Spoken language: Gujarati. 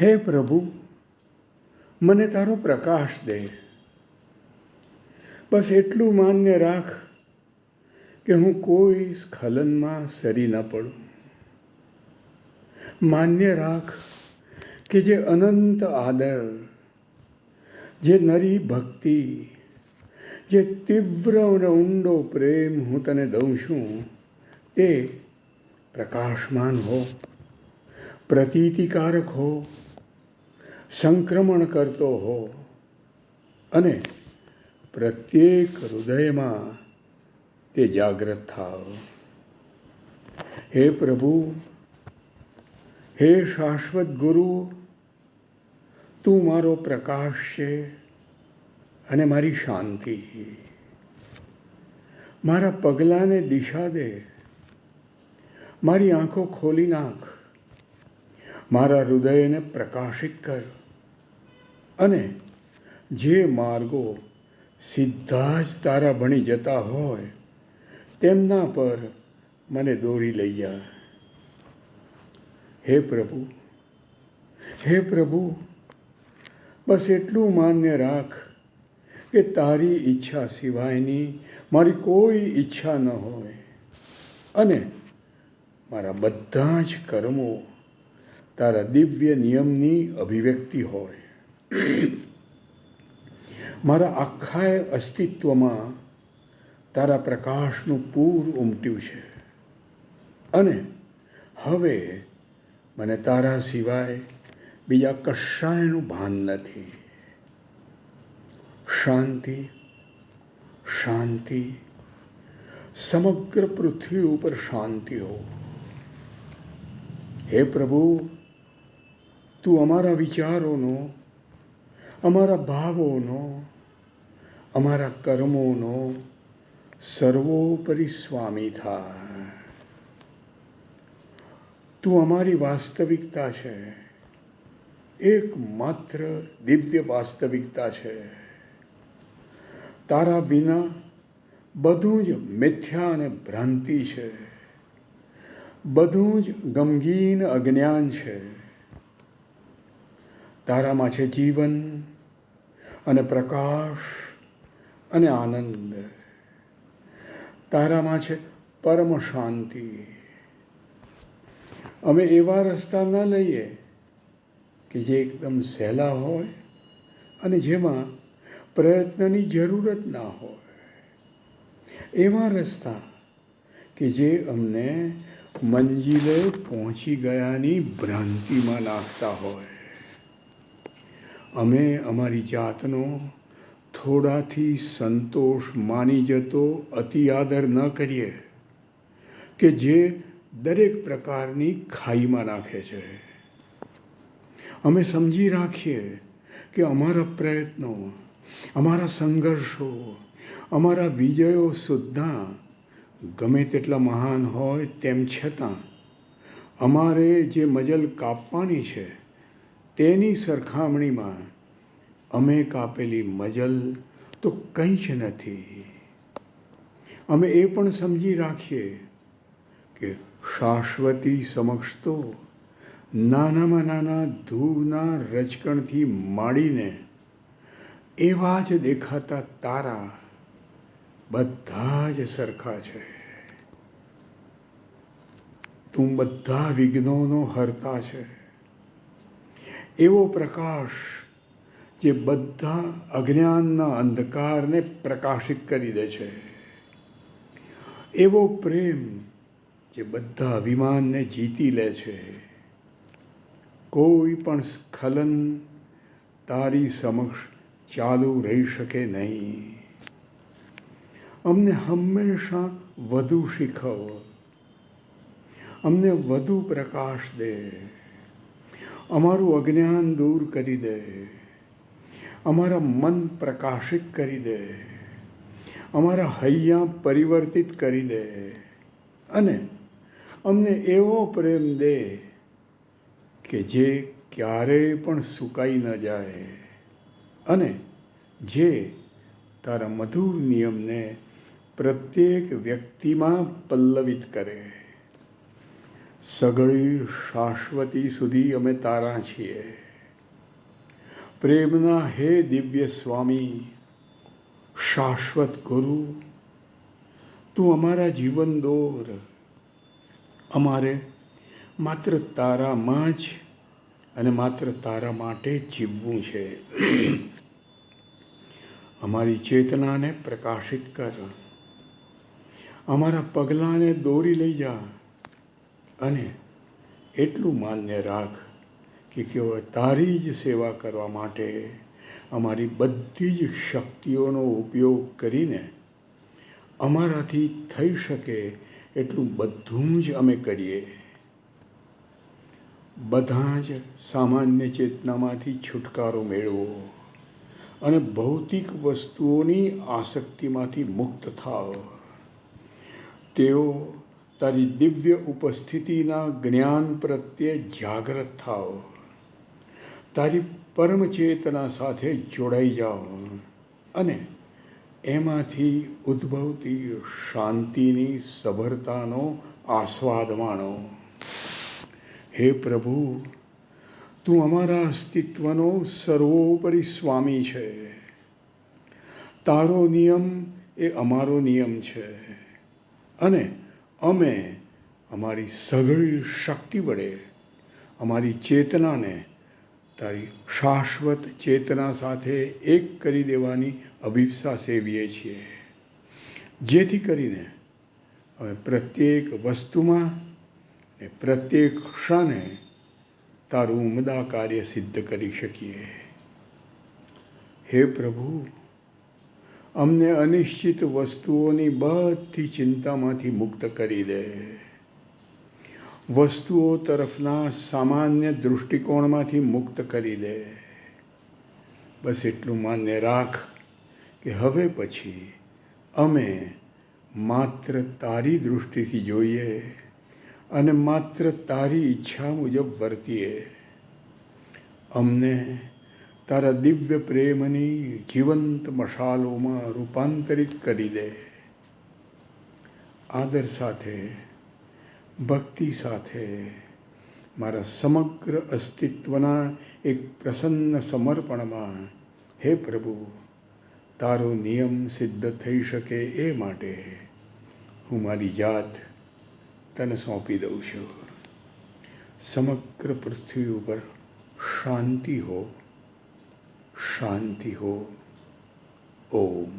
હે પ્રભુ, મને તારો પ્રકાશ દે. બસ એટલું માન્ય રાખ કે હું કોઈ સ્ખલનમાં સરી ન પડું. માન્ય રાખ કે જે અનંત આદર, જે નરી ભક્તિ, જે તીવ્ર અને ઊંડો પ્રેમ હું તને દઉં છું, તે પ્રકાશમાન હો, પ્રતીતિકારક હો, સંક્રમણ કરતો હો અને પ્રત્યેક હૃદયમાં તે જાગૃત થાવ. હે પ્રભુ, હે શાશ્વત ગુરુ, તું મારો પ્રકાશ છે અને મારી શાંતિ. મારા પગલાંને દિશા દે, મારી આંખો ખોલી નાખ, મારા હૃદયને પ્રકાશિત કર અને જે માર્ગો સીધા જ તારા ભણી જતા હોય તેમના પર મને દોરી લઈ જા. હે પ્રભુ, હે પ્રભુ, બસ એટલું માન્ય રાખ કે તારી ઈચ્છા સિવાયની મારી કોઈ ઈચ્છા ન હોય અને મારા બધા જ કર્મો તારા દિવ્ય નિયમની અભિવ્યક્તિ હોય. મારા આખાય અસ્તિત્વમાં તારા પ્રકાશનું પૂર ઉમટ્યું છે અને હવે મને તારા સિવાય બીજા કશાયનું ભાન નથી. શાંતિ, શાંતિ, સમગ્ર પૃથ્વી ઉપર શાંતિ હો. હે પ્રભુ, તું અમારા વિચારોનો, અમારા ભાવોનો, અમારા કર્મોનો સર્વોપરી સ્વામી થા. તું અમારી વાસ્તવિકતા છે, એકમાત્ર દિવ્ય વાસ્તવિકતા છે. તારા વિના બધું જ મિથ્યા અને ભ્રાંતિ છે, બધું જ ગમગીન અજ્ઞાન છે. તારામાં છે જીવન અને પ્રકાશ અને આનંદ. તારામાં છે પરમ શાંતિ. અમે એવા રસ્તા ન લઈએ કે જે એકદમ સહેલા હોય અને જેમાં પ્રયત્નની જરૂરત ના હોય. એવા રસ્તા કે જે અમને મંજિલે પહોંચી ગયાની ભ્રાંતિમાં નાખતા હોય. અમે અમારી જાતનો થોડાથી સંતોષ માની જતો અતિ આદર ન કરીએ કે જે દરેક પ્રકારની ખાઈમાં નાખે છે. અમે સમજી રાખીએ કે અમારા પ્રયત્નો, અમારા સંઘર્ષો, અમારા વિજયો સુદ્ધા ગમે તેટલા મહાન હોય તેમ છતાં અમારે જે મજલ કાપવાની છે તેની સરખામણીમાં અમે કાપેલી મજલ તો કંઈ જ નથી. અમે એ પણ સમજી રાખીએ કે શાશ્વતી સમક્ષ તો નાનામાં નાના ધૂળના રજકણથી માંડીને એવા જ દેખાતા તારા બધા જ સરખા છે. તું બધા વિઘ્નોનો હરતા છે. એવો પ્રકાશ જે બધા અજ્ઞાનના અંધકારને પ્રકાશિત કરી દે છે. એવો પ્રેમ જે બધા અભિમાનને જીતી લે છે. કોઈ પણ સ્ખલન તારી સમક્ષ ચાલુ રહી શકે નહીં. અમને હંમેશા વધુ શીખવ, અમને વધુ પ્રકાશ દે, અમારું અજ્ઞાન દૂર કરી દે, અમારા મન પ્રકાશિત કરી દે, અમારા હૈયા પરિવર્તિત કરી દે અને અમને એવો પ્રેમ દે કે જે ક્યારેય પણ સુકાઈ ન જાય અને જે તારા મધુર નિયમને પ્રત્યેક વ્યક્તિમાં પલ્લવિત કરે. સઘળી શાશ્વતી સુધી અમે તારા છીએ. પ્રેમના હે દિવ્ય સ્વામી, શાશ્વત ગુરુ, તું અમારા જીવન દોર. અમારે માત્ર તારામાં જ અને માત્ર તારા માટે જ જીવવું છે. અમારી ચેતનાને પ્રકાશિત કર, અમારા પગલાંને દોરી લઈ જા અને એટલું માન્ય રાખ કે કેવળ તારી જ સેવા કરવા માટે અમારી બધી જ શક્તિઓનો ઉપયોગ કરીને અમારાથી થઈ શકે એટલું બધું જ અમે કરીએ. બધા જ સામાન્ય ચેતનામાંથી છુટકારો મેળવો અને ભૌતિક વસ્તુઓની આસક્તિમાંથી મુક્ત થાઓ. તેઓ તારી દિવ્ય ઉપસ્થિતિના જ્ઞાન પ્રત્યે જાગૃત થાઓ. તારી પરમ ચેતના સાથે જોડાઈ જાઓ અને એમાંથી ઉદ્ભવતી શાંતિની સભરતાનો આસ્વાદ માણો. હે પ્રભુ, તું અમારા અસ્તિત્વનો સર્વોપરી સ્વામી છે. તારો નિયમ એ અમારો નિયમ છે અને અમે અમારી સઘળી શક્તિ વડે અમારી ચેતનાને તારી શાશ્વત ચેતના સાથે એક કરી દેવાની અભિપ્સા સેવીએ છીએ, જેથી કરીને અમે પ્રત્યેક વસ્તુમાં ને પ્રત્યેક ક્ષણે તારું ઉમદા કાર્ય સિદ્ધ કરી શકીએ. હે પ્રભુ, અમને અનિશ્ચિત વસ્તુઓની બધી ચિંતામાંથી મુક્ત કરી દે. વસ્તુઓ તરફના સામાન્ય દૃષ્ટિકોણમાંથી મુક્ત કરી દે. બસ એટલું માન્ય રાખ કે હવે પછી અમે માત્ર તારી દૃષ્ટિથી જોઈએ અને માત્ર તારી ઈચ્છા મુજબ વર્તીએ. અમને તારા દિવ્ય પ્રેમની જીવંત મશાલોમાં રૂપાંતરિત કરી દે. આદર સાથે, ભક્તિ સાથે, મારા સમગ્ર અસ્તિત્વના એક પ્રસન્ન સમર્પણમાં હે પ્રભુ, તારો નિયમ સિદ્ધ થઈ શકે એ માટે હું મારી જાત તને સોંપી દઉં છું. સમગ્ર પૃથ્વી ઉપર શાંતિ હો, શાંતિ હો. ઓમ.